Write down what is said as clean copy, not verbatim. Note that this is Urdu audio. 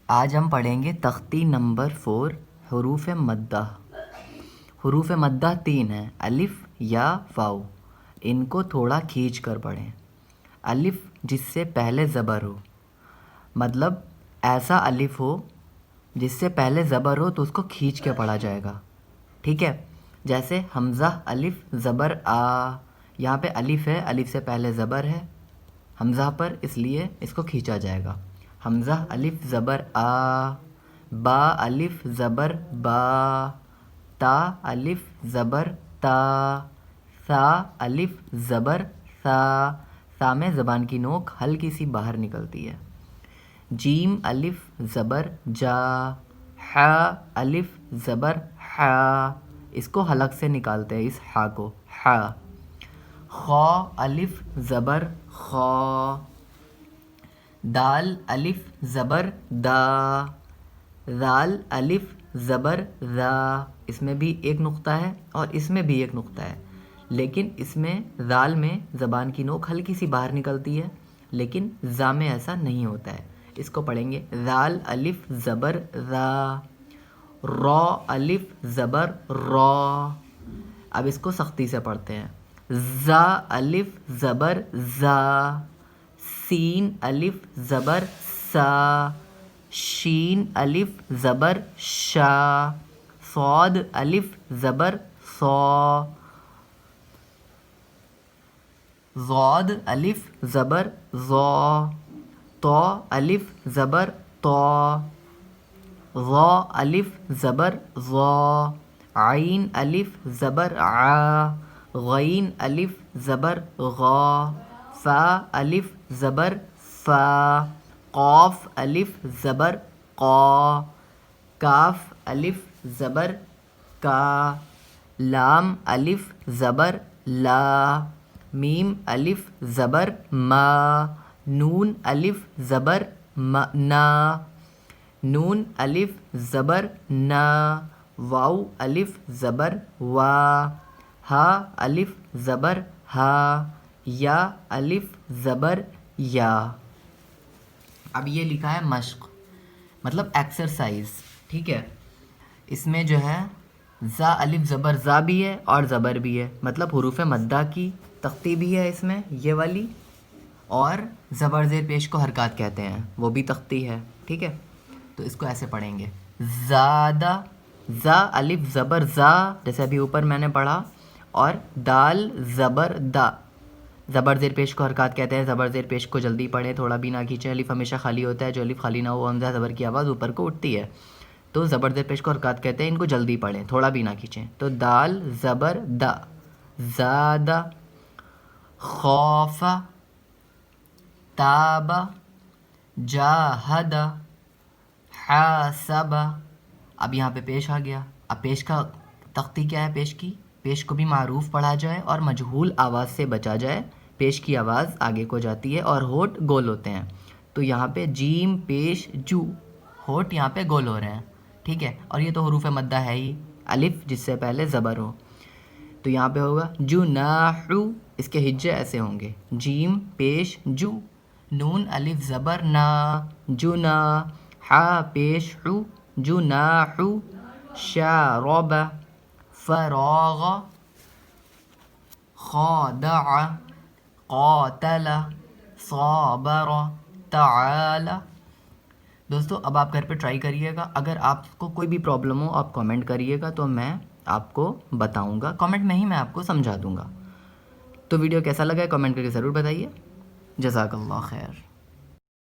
آج ہم پڑھیں گے تختی نمبر 4 حروف مدہ۔ حروف مدہ 3 ہیں، الف یا واو۔ ان کو تھوڑا کھینچ کر پڑھیں۔ الف جس سے پہلے زبر ہو، مطلب ایسا الف ہو جس سے پہلے زبر ہو تو اس کو کھینچ کے پڑھا جائے گا، ٹھیک ہے؟ جیسے حمزہ الف زبر آ، یہاں پہ الف ہے، الف سے پہلے زبر ہے حمزہ پر، اس لیے اس کو کھینچا جائے گا۔ حمزہ الف زبر آ، با الف زبر با، تا الف زبر تا، سا الف زبر سا، سا میں زبان کی نوک ہلکی سی باہر نکلتی ہے۔ جیم الف زبر جا، ح الف زبر ح، اس کو حلق سے نکالتے ہیں، اس ح کو ح۔ خا الف زبر خا، دال الف زبر دا، ذال الف زبر ذا، اس میں بھی ایک نقطہ ہے اور اس میں بھی ایک نقطہ ہے، لیکن اس میں ذال میں زبان کی نوک ہلکی سی باہر نکلتی ہے، لیکن ذا میں ایسا نہیں ہوتا ہے۔ اس کو پڑھیں گے ذال الف زبر ذا، را الف زبر را، اب اس کو سختی سے پڑھتے ہیں۔ زا الف زبر زا، سین الف زبر سا، شین الف زبر شا، صاد الف زبر صا، ضاد الف زبر ضا، طا الف زبر طا، ظا الف زبر ظا، عین الف زبر عا، غین الف زبر غا، فا الف زبر فا، قاف الف زبر قا، کاف الف زبر کا، لام الف زبر لا، میم الف زبر ما، نون الف زبر نا، نون الف زبر نا، واو الف زبر وا، ہا الف زبر ہا، یا الف زبر یا۔ اب یہ لکھا ہے مشق، مطلب ایکسرسائز، ٹھیک ہے؟ اس میں جو ہے زا الف زبر زا بھی ہے اور زبر بھی ہے، مطلب حروف مدہ کی تختی بھی ہے اس میں یہ والی، اور زبر زیر پیش کو حرکات کہتے ہیں وہ بھی تختی ہے، ٹھیک ہے؟ تو اس کو ایسے پڑھیں گے زادہ، زا الف زبر زا جیسے ابھی اوپر میں نے پڑھا، اور دال زبر دا، زبر زیر پیش کو حرکات کہتے ہیں، زبر زیر پیش کو جلدی پڑھیں، تھوڑا بھی نہ کھینچیں، الف ہمیشہ خالی ہوتا ہے، جو الف خالی نہ ہو حمزہ زبر کی آواز اوپر کو اٹھتی ہے، تو زبر زیر پیش کو حرکات کہتے ہیں، ان کو جلدی پڑھیں، تھوڑا بھی نہ کھینچیں۔ تو دال زبر دا، زادہ، خوف، تاب، جاہد، حاسب۔ اب یہاں پہ پیش آ گیا، اب پیش کا تختی کیا ہے؟ پیش کی، پیش کو بھی معروف پڑھا جائے اور مجہول آواز سے بچا جائے، پیش کی آواز آگے کو جاتی ہے اور ہونٹ گول ہوتے ہیں، تو یہاں پہ جیم پیش جو، ہونٹ یہاں پہ گول ہو رہے ہیں، ٹھیک ہے؟ اور یہ تو حروف مدہ ہے ہی، الف جس سے پہلے زبر ہو، تو یہاں پہ ہوگا جناحو، اس کے ہجے ایسے ہوں گے، جیم پیش جو، نون الف زبر نا، جنا، حا پیش حو، جناحو، شارب، فراغ، خادع، قاتل، صابر، تعال۔ دوستو اب آپ گھر پہ ٹرائی کریے گا، اگر آپ کو کوئی بھی پرابلم ہو آپ کامنٹ کریے گا تو میں آپ کو بتاؤں گا، کامنٹ میں ہی میں آپ کو سمجھا دوں گا۔ تو ویڈیو کیسا لگا ہے کامنٹ کر کے ضرور بتائیے۔ جزاک اللہ خیر۔